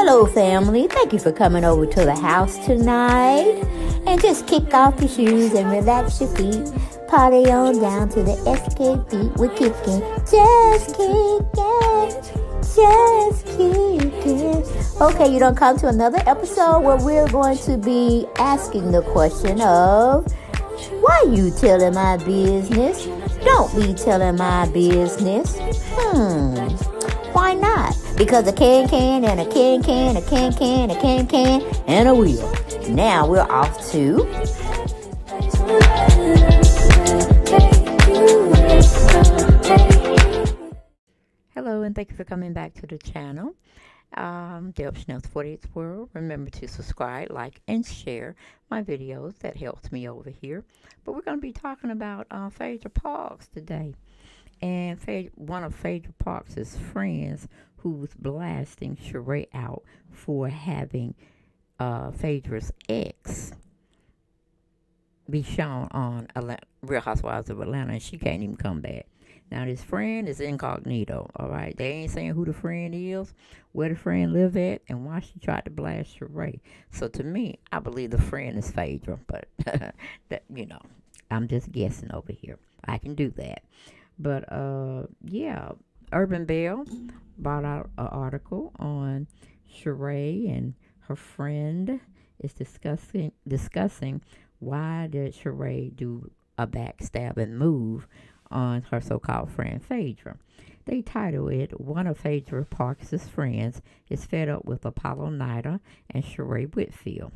Hello, family. Thank you for coming over to the house tonight. And just kick off your shoes and relax your feet. Party on down to the SK beat. We're kicking. Just kicking. Just kicking. Okay, you don't come to another episode where we're going to be asking the question of, why you telling my business? Don't be telling my business. Why not? Because a can and a can, a can, and a wheel. Now we're off to... Hello, and thank you for coming back to the channel. Deb Chanel's 48th World. Remember to subscribe, like, and share my videos. That helps me over here. But we're going to be talking about Phaedra Parks today. And one of Phaedra Parks' friends who was blasting SHERRE out for having Phaedra's ex be shown on Real Housewives of Atlanta, and she can't even come back. Now, this friend is incognito, all right? They ain't saying who the friend is, where the friend live at, and why she tried to blast SHERRE. So, to me, I believe the friend is Phaedra, but, that, I'm just guessing over here. I can do that. But, yeah, Urban Belle brought out an article on SHERRE, and her friend is discussing why did SHERRE do a backstabbing move on her so-called friend Phaedra. They title it, one of Phaedra Parks' friends is fed up with Apollo Nida and SHERRE Whitfield.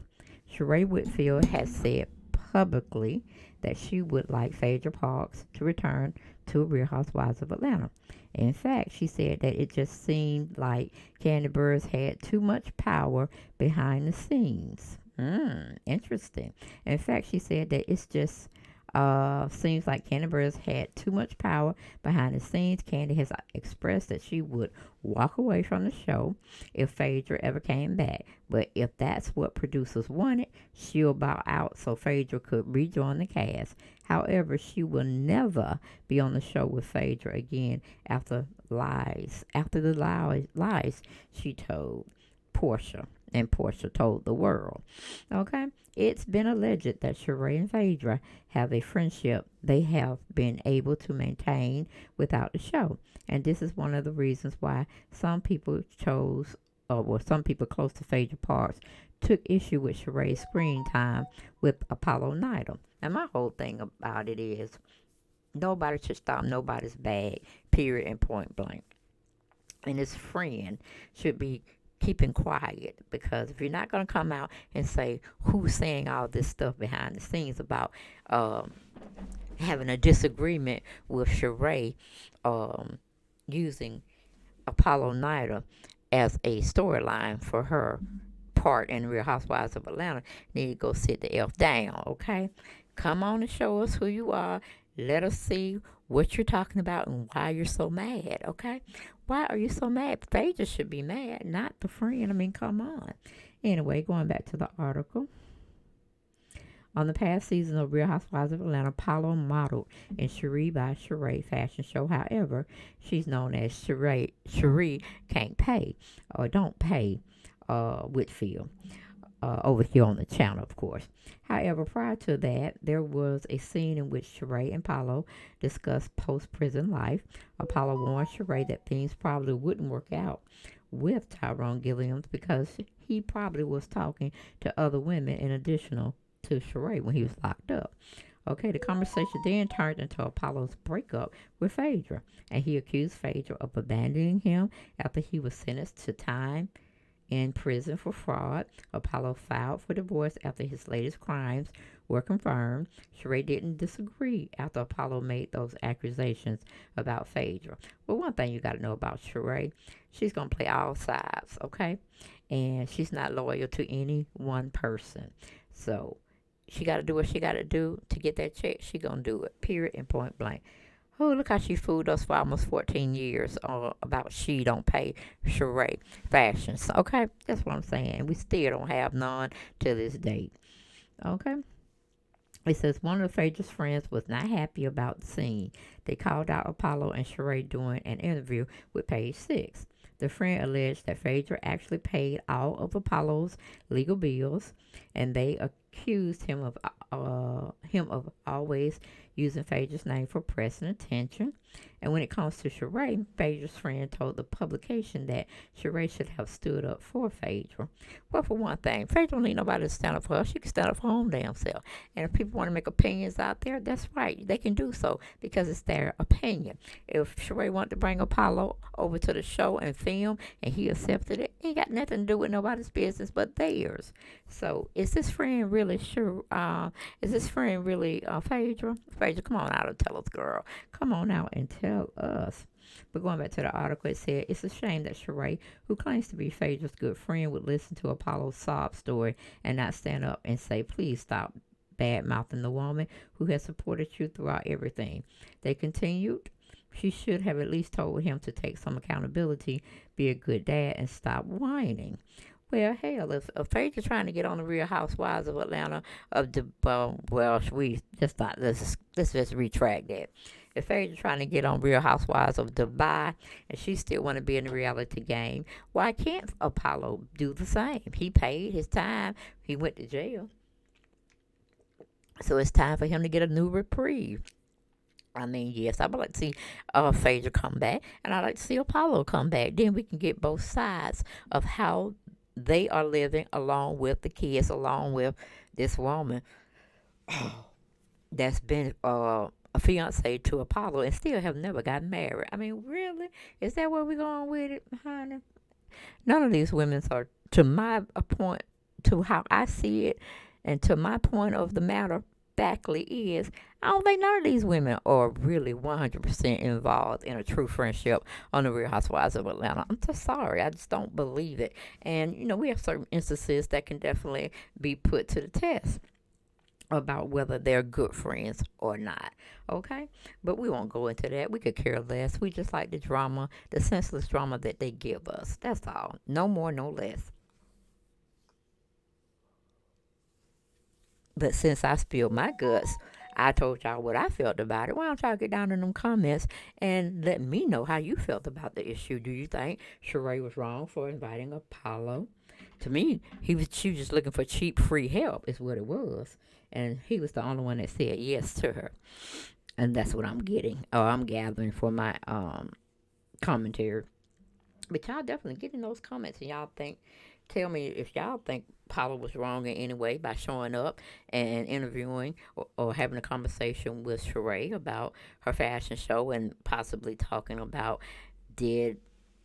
SHERRE Whitfield has said publicly that she would like Phaedra Parks to return to Real Housewives of Atlanta. In fact, she said that it just seemed like Kandiburruss had too much power behind the scenes. Interesting. In fact, she said that it's just seems like Kandiburruss had too much power behind the scenes. Kandi has expressed that she would walk away from the show if Phaedra ever came back. But if that's what producers wanted, she'll bow out so Phaedra could rejoin the cast. However, she will never be on the show with Phaedra again after the lies she told Porsha. And Porsha told the world. Okay? It's been alleged that SHERRE and Phaedra have a friendship they have been able to maintain without the show. And this is one of the reasons why some people close to Phaedra Parks took issue with SHERRE's screen time with Apollo Nida. And my whole thing about it is, nobody should stop nobody's bag, period, and point blank. And his friend should be keeping quiet, because if you're not going to come out and say who's saying all this stuff behind the scenes about having a disagreement with SHERRE using Apollo Nida as a storyline for her part in Real Housewives of Atlanta, you need to go sit the F down, okay? Come on and show us who you are. Let us see what you're talking about and why you're so mad, okay? Why are you so mad? Phaedra should be mad, not the friend. I mean, come on. Anyway, going back to the article. On the past season of Real Housewives of Atlanta, Apollo modeled in SHERRE by SHERRE fashion show. However, she's known as SHERRE can't pay or don't pay Whitfield. Over here on the channel, of course. However, prior to that, there was a scene in which SHERRE and Apollo discussed post-prison life. Apollo warned SHERRE that things probably wouldn't work out with Tyrone Gilliams because he probably was talking to other women in addition to SHERRE when he was locked up. Okay, the conversation then turned into Apollo's breakup with Phaedra, and he accused Phaedra of abandoning him after he was sentenced to time in prison for fraud. Apollo filed for divorce after his latest crimes were confirmed. SHERRE didn't disagree after Apollo made those accusations about Phaedra. Well, one thing you got to know about SHERRE, she's going to play all sides, okay? And she's not loyal to any one person. So she got to do what she got to do to get that check. She going to do it, period, and point blank. Oh, look how she fooled us for almost 14 years about she don't pay SHERRE fashions. Okay, that's what I'm saying. We still don't have none to this date. Okay. It says one of Phaedra's friends was not happy about the scene. They called out Apollo and SHERRE during an interview with Page 6. The friend alleged that Phaedra actually paid all of Apollo's legal bills, and they accused him of always using Phaedra's name for pressing attention. And when it comes to SHERRE, Phaedra's friend told the publication that SHERRE should have stood up for Phaedra. Well, for one thing, Phaedra don't need nobody to stand up for her. She can stand up for her own damn self. And if people want to make opinions out there, that's right. They can do so because it's their opinion. If SHERRE wanted to bring Apollo over to the show and film and he accepted it, ain't got nothing to do with nobody's business but theirs. So is this friend really sure? Is this friend really Phaedra? Phaedra, come on out and tell us, girl. Come on out and tell us. But going back to the article, it said, it's a shame that SHERRE, who claims to be Phaedra's good friend, would listen to Apollo's sob story and not stand up and say, please stop bad mouthing the woman who has supported you throughout everything. They continued, she should have at least told him to take some accountability, be a good dad, and stop whining. Well, hell, if Phaedra trying to get on the Real Housewives of Atlanta, we just not, let's just retract that. If Phaedra trying to get on Real Housewives of Dubai and she still want to be in the reality game, why can't Apollo do the same? He paid his time. He went to jail. So it's time for him to get a new reprieve. I mean, yes, I would like to see Phaedra come back, and I'd like to see Apollo come back. Then we can get both sides of how they are living along with the kids, along with this woman that's been a fiance to Apollo and still have never gotten married. I mean, really? Is that where we're going with it, honey? None of these women are, to my point, to how I see it, and to my point of the matter, factly is, I don't think none of these women are really 100% involved in a true friendship on the Real Housewives of Atlanta. I'm just sorry. I just don't believe it. And, we have certain instances that can definitely be put to the test about whether they're good friends or not. Okay? But we won't go into that. We could care less. We just like the drama, the senseless drama that they give us. That's all. No more, no less. But since I spilled my guts, I told y'all what I felt about it. Why don't y'all get down in them comments and let me know how you felt about the issue? Do you think SHERRE was wrong for inviting Apollo? To me, she was just looking for cheap, free help is what it was. And he was the only one that said yes to her. And that's what I'm getting, or I'm gathering for my commentary. But y'all definitely get in those comments and y'all tell me if y'all think Paula was wrong in any way by showing up and interviewing or having a conversation with SHERRE about her fashion show and possibly talking about did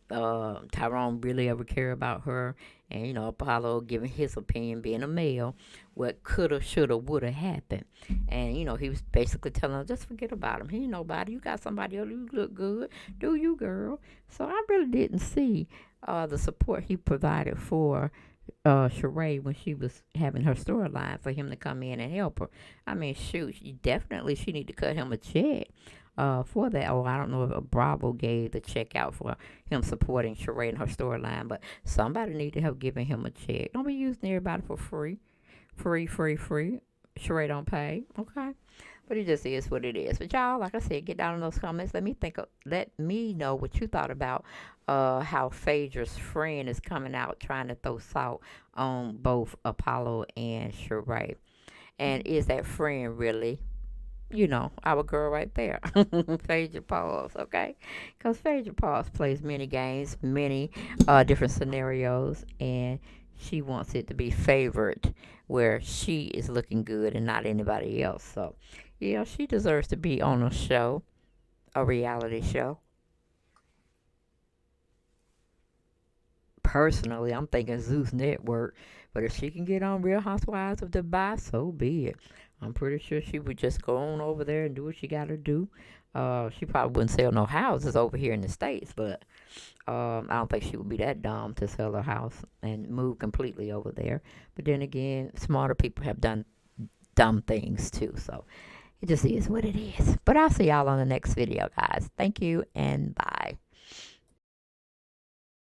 Tyrone really ever care about her, and Apollo giving his opinion, being a male, what coulda, shoulda, woulda happened. And he was basically telling her, just forget about him. He ain't nobody. You got somebody else. You look good. Do you, girl? So I really didn't see the support he provided for SHERRE when she was having her storyline for him to come in and help her. I mean, shoot, she need to cut him a check for that. Oh, I don't know if Bravo gave the check out for him supporting SHERRE in her storyline, but somebody need to have given him a check. Don't be using everybody for free. Free. SHERRE don't pay, okay? But it just is what it is. But y'all, like I said, get down in those comments. Let me know what you thought about how Phaedra's friend is coming out trying to throw salt on both Apollo and SHERRE. And is that friend really, our girl right there, Phaedra Pauls, okay? Because Phaedra Pauls plays many games, many different scenarios, and she wants it to be favored where she is looking good and not anybody else. So, yeah, she deserves to be on a show, a reality show. Personally, I'm thinking Zeus Network, but if she can get on Real Housewives of Dubai, so be it. I'm pretty sure she would just go on over there and do what she got to do. She probably wouldn't sell no houses over here in the States, but I don't think she would be that dumb to sell her house and move completely over there. But then again, smarter people have done dumb things too, so it just is what it is. But I'll see y'all on the next video, guys. Thank you, and bye.